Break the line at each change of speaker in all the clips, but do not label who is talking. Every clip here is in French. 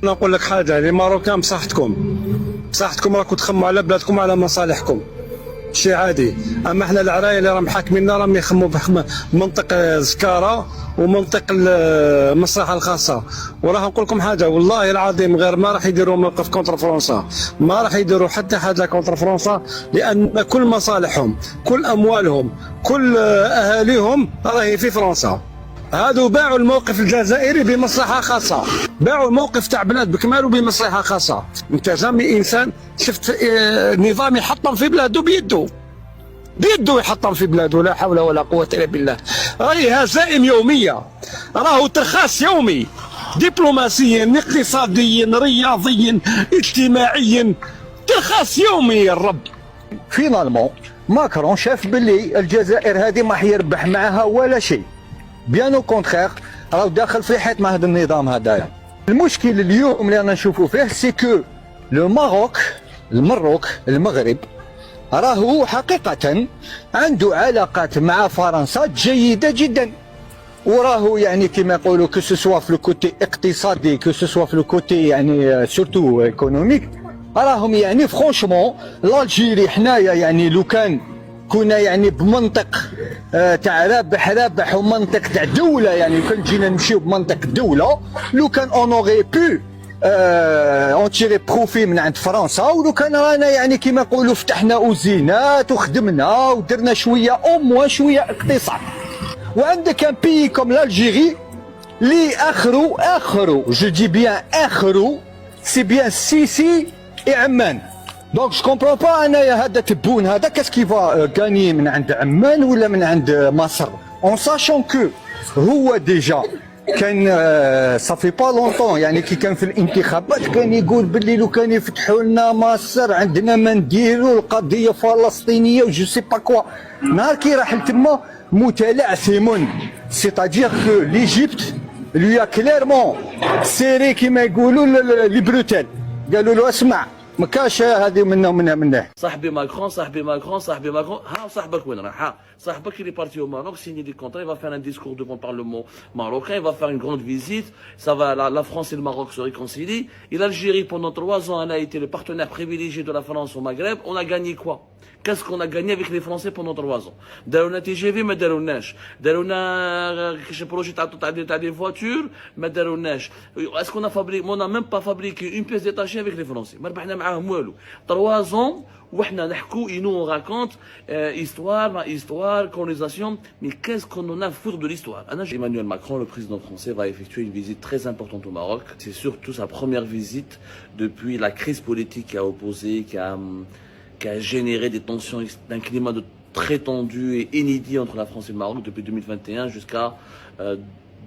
نقول لك حاجه، لي ماروكان بصحتكم راكم تخموا على بلادكم وعلى مصالحكم، شيء عادي. اما احنا العرايا اللي راهم حاكميننا راهم يخموا بمنطق الزكاره ومنطق المصلحه الخاصه. وراه نقول لكم حاجه والله العظيم، غير ما راح يديروا موقف كونتر فرنسا، ما راح يديروا حتى حاجه كونتر فرنسا، لان كل مصالحهم، كل اموالهم، كل اهاليهم راهي في فرنسا. هادو باعوا الموقف الجزائري بمصلحه خاصه، باعوا الموقف تاع بلاد بكماله بمصلحه خاصه. انت جامي انسان شفت نظام يحطم في بلاده بيده يحطم في بلاده، لا حول ولا قوه الا بالله. راهي هزائم يوميه، راهو ترخاص يومي، دبلوماسيا اقتصاديا رياضيا اجتماعيا، ترخاص يومي يا الرب.
فينالمون ماكرون شاف باللي الجزائر هذه ما حيربح معها ولا شيء، بيان او كونتخيغ راهو داخل في حيط مع هذا النظام هذايا. المشكل اليوم اللي رانا نشوفوا فيه سي كو لو المغرب راهو حقيقة عنده علاقات مع فرنسا جيدة جدا، وراهو يعني كما يقولوا كو سوسوا في الكوتي اقتصادي، كو سوسوا في الكوتي يعني سورتو ايكونوميك، راهم يعني فرونشمون الجيري حنايا يعني لو كان كنا يعني بمنطق تاع رابح ومنطق تاع دوله، يعني كان جينا نمشيو بمنطق دوله، لو كان اون اوغي بو اون تيري بروفي من عند فرنسا، ولو كان رانا يعني كيما نقولوا فتحنا اوزينات وخدمنا ودرنا شويه او موان شويه اقتصاد. وعندك ان بيي كوم الجيري اللي اخرو جو دي بيان اخرو سي بيان السيسي اي عمان. دونك جو كومبرون با انايا هذا تبون هذا كاسكي فا غاني من عند عمان ولا من عند مصر، اون ساشون كو هو ديجا كان صافي با لونطون يعني كي كان في الانتخابات كان يقول باللي لو كان يفتحوا لنا مصر عندنا ما نديروا القضيه فلسطينيه وجو سي با كوا. نهار كي راح لتما متلعثم، سيتادير كو ليجيبت لويا كليرمون سيري كيما يقولوا لي بروتال، قالوا له اسمع ما كاش هذه منه
صاحبي ماكرون ها صاحبك وين راح؟ ها صاحبك اللي بارتي au Maroc signer des contrats, il va faire un discours devant le Parlement marocain, il va faire une grande visite, ça va, la France et le Maroc se réconcilient. Et l'Algérie pendant 3 ans elle a été le partenaire privilégié de la France au Maghreb. On a gagné quoi? Qu'est-ce qu'on a gagné avec les Français pendant 3 ans? دارونا TGV ما دارونا كاش بروجي تاع des voitures ما دارونا. Est-ce qu'on a fabriqué? On n'a même pas fabriqué une pièce détachée avec les Français. ما ربحنا معاهم والو. 3 ans وحنا نحكوا et nous on raconte histoire, colonisation, mais qu'est-ce qu'on en a à foutre de l'histoire? Emmanuel Macron, le président français, va effectuer une visite très importante au Maroc. C'est surtout sa première visite depuis la crise politique qui a opposé, qui a généré des tensions, un climat très tendu et inédit entre la France et le Maroc depuis 2021 jusqu'à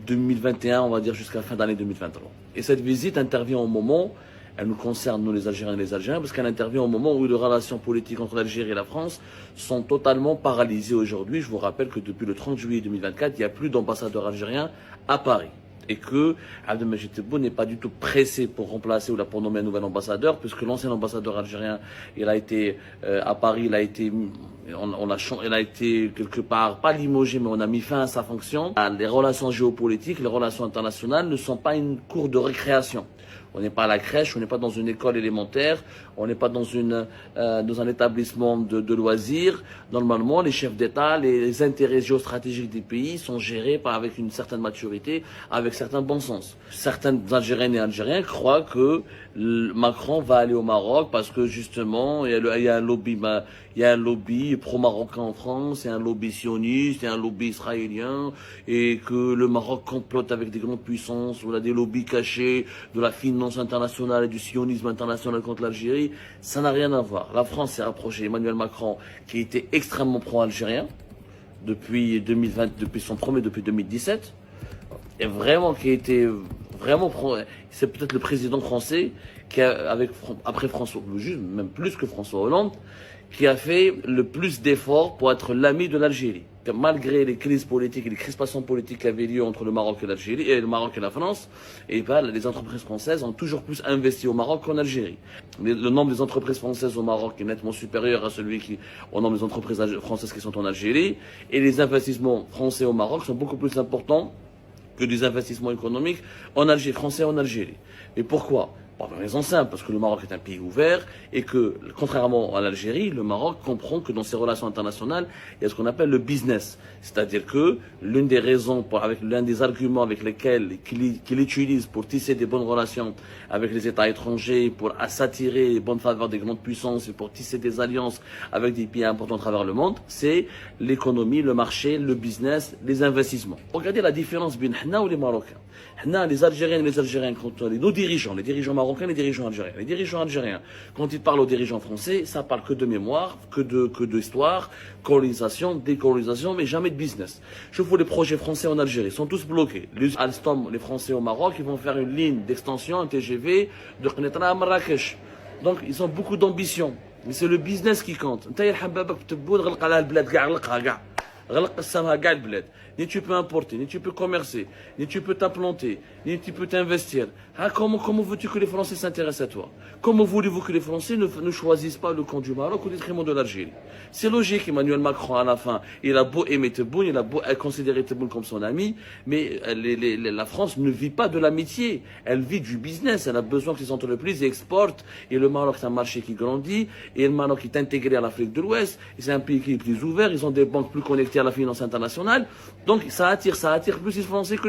2021, on va dire jusqu'à la fin d'année 2023. Et cette visite intervient au moment, elle nous concerne nous les Algériens et les Algériens, parce qu'elle intervient au moment où les relations politiques entre l'Algérie et la France sont totalement paralysées aujourd'hui. Je vous rappelle que depuis le 30 juillet 2024, il n'y a plus d'ambassadeur algérien à Paris. Et que Abdelmajid Tebboune n'est pas du tout pressé pour remplacer ou pour nommer un nouvel ambassadeur, puisque l'ancien ambassadeur algérien, il a été à Paris, il a été quelque part, pas limogé, mais on a mis fin à sa fonction. Les relations géopolitiques, les relations internationales ne sont pas une cour de récréation. On n'est pas à la crèche, on n'est pas dans une école élémentaire, on n'est pas dans un établissement de loisirs. Normalement, les chefs d'État, les intérêts géostratégiques des pays sont gérés avec une certaine maturité, avec certain bon sens. Certains Algériennes et Algériens croient que Macron va aller au Maroc parce que justement, il y a un lobby pro-marocain en France, il y a un lobby sioniste, il y a un lobby israélien, et que le Maroc complote avec des grandes puissances, ou des lobbies cachés de la finance internationale et du sionisme international contre l'Algérie. Ça n'a rien à voir. La France s'est rapprochée. Emmanuel Macron, qui était extrêmement pro-algérien depuis 2017, et vraiment qui était vraiment c'est peut-être le président français qui a, après François, même plus que François Hollande, qui a fait le plus d'efforts pour être l'ami de l'Algérie. Malgré les crises politiques et les crispations politiques qui avaient lieu entre le Maroc et l'Algérie, et le Maroc et la France, et ben, les entreprises françaises ont toujours plus investi au Maroc qu'en Algérie. Le nombre des entreprises françaises au Maroc est nettement supérieur à celui au nombre des entreprises françaises qui sont en Algérie, et les investissements français au Maroc sont beaucoup plus importants que des investissements économiques en Algérie, français en Algérie. Et pourquoi? Pour une raison simple, parce que le Maroc est un pays ouvert et que, contrairement à l'Algérie, le Maroc comprend que dans ses relations internationales, il y a ce qu'on appelle le business. C'est-à-dire que l'une des raisons, l'un des arguments avec lesquels qu'il utilise pour tisser des bonnes relations avec les États étrangers, pour s'attirer les bonnes faveurs des grandes puissances et pour tisser des alliances avec des pays importants à travers le monde, c'est l'économie, le marché, le business, les investissements. Regardez la différence entre nous et les Marocains. Les Algériens et les Algériens, nos dirigeants, les dirigeants marocains, les dirigeants algériens. Les dirigeants algériens, quand ils parlent aux dirigeants français, ça parle que de mémoire, que d'histoire, colonisation, décolonisation, mais jamais de business. Je vois les projets français en Algérie, ils sont tous bloqués. Alstom, les Français au Maroc, ils vont faire une ligne d'extension, un TGV, de Qnitra à Marrakech. Donc, ils ont beaucoup d'ambition. Mais c'est le business qui compte. Ni tu peux importer, ni tu peux commercer, ni tu peux t'implanter, ni tu peux t'investir. Comment veux-tu que les Français s'intéressent à toi? Comment voulez-vous que les Français ne choisissent pas le camp du Maroc au détriment de l'Algérie? C'est logique, Emmanuel Macron, à la fin, il a beau aimer Tebboune, il a beau considérer Tebboune comme son ami, mais la France ne vit pas de l'amitié, elle vit du business, elle a besoin que ses entreprises exportent, et le Maroc c'est un marché qui grandit, et le Maroc est intégré à l'Afrique de l'Ouest, et c'est un pays qui est plus ouvert, ils ont des banques plus connectées à la finance internationale, donc ça attire plus les Français que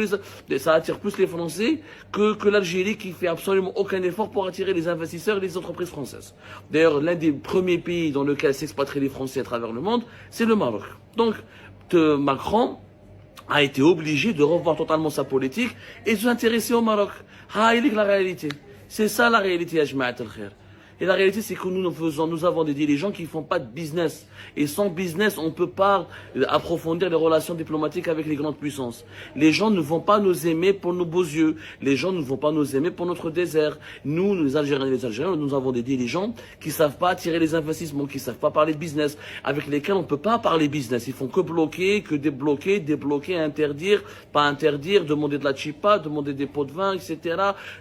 l'Algérie qui fait absolument aucun effort pour attirer les investisseurs et les entreprises françaises. D'ailleurs, l'un des premiers pays dans lequel s'expatrient les Français à travers le monde, c'est le Maroc. Donc, Macron a été obligé de revoir totalement sa politique et de s'intéresser au Maroc. La réalité. C'est ça la réalité, ya Jma'at al-Khair. Et la réalité, c'est que nous avons des dirigeants qui ne font pas de business. Et sans business, on ne peut pas approfondir les relations diplomatiques avec les grandes puissances. Les gens ne vont pas nous aimer pour nos beaux yeux. Les gens ne vont pas nous aimer pour notre désert. Nous, les Algériens et les Algériens, nous avons des dirigeants qui ne savent pas attirer les investissements, qui ne savent pas parler de business, avec lesquels on ne peut pas parler business. Ils font que bloquer, que débloquer, interdire, pas interdire, demander de la chipa, demander des pots de vin, etc.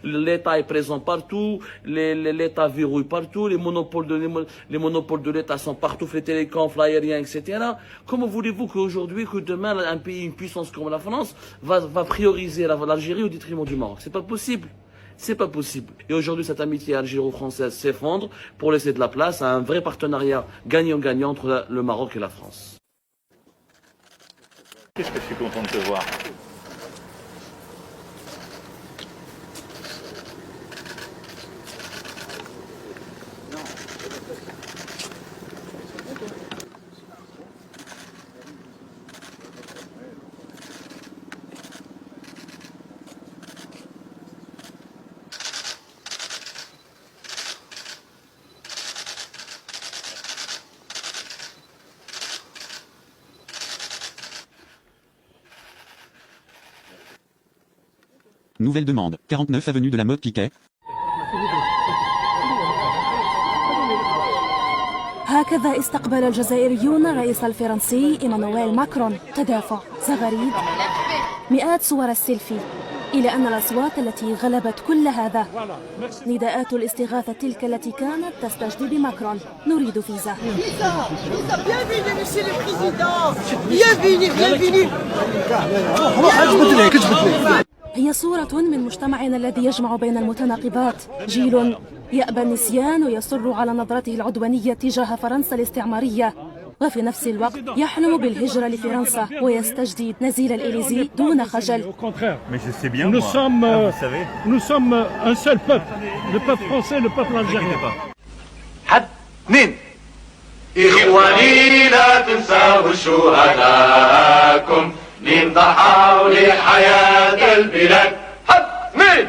L'État est présent partout, l'État verrouille partout, les monopoles de l'État sont partout, les télécoms, l'aérien, etc. Comment voulez-vous qu'aujourd'hui, que demain, un pays, une puissance comme la France, va prioriser l'Algérie au détriment du Maroc? C'est pas possible. C'est pas possible. Et aujourd'hui, cette amitié algéro-française s'effondre pour laisser de la place à un vrai partenariat gagnant-gagnant entre le Maroc et la France.
Qu'est-ce que je suis content de te voir.
Nouvelle demande, 49 avenue de la Motte Piquet.
هكذا استقبل الجزائريون الرئيس الفرنسي إيمانويل ماكرون. تدافع، زغاريد، مئات صور السيلفي، إلى أن الأصوات التي غلبت كل هذا نداءات الاستغاثة تلك التي كانت تستجدي بماكرون. نريد فيزا. هي صورة من مجتمعنا الذي يجمع بين المتناقضات، جيل يأبى النسيان ويصر على نظرته العدوانية تجاه فرنسا الاستعمارية، وفي نفس الوقت يحلم بالهجرة لفرنسا ويستجدي نزيل الإليزي دون خجل.
Nous sommes un seul peuple, le peuple français, le peuple algérien.
حد اثنين إخواني لا تنسوا شهداءكم من ضحوا لحياة البلاد. حد اثنين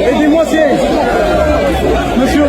Aidez-moi, c'est... Monsieur.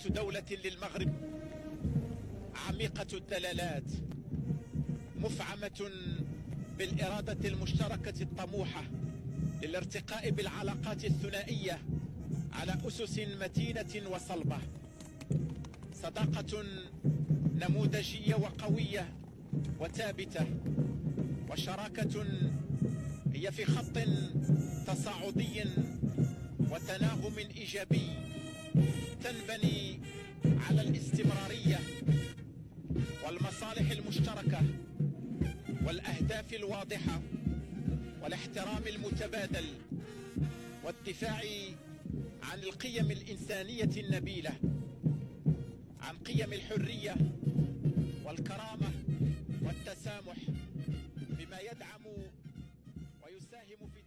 دولة للمغرب عميقة الدلالات، مفعمة بالإرادة المشتركة الطموحة للارتقاء بالعلاقات الثنائية على أسس متينة وصلبة، صداقة نموذجية وقوية وثابتة، وشراكة هي في خط تصاعدي وتناغم إيجابي تنبني على الاستمرارية والمصالح المشتركة والأهداف الواضحة والاحترام المتبادل والدفاع عن القيم الإنسانية النبيلة، عن قيم الحرية والكرامة والتسامح، بما يدعم ويساهم في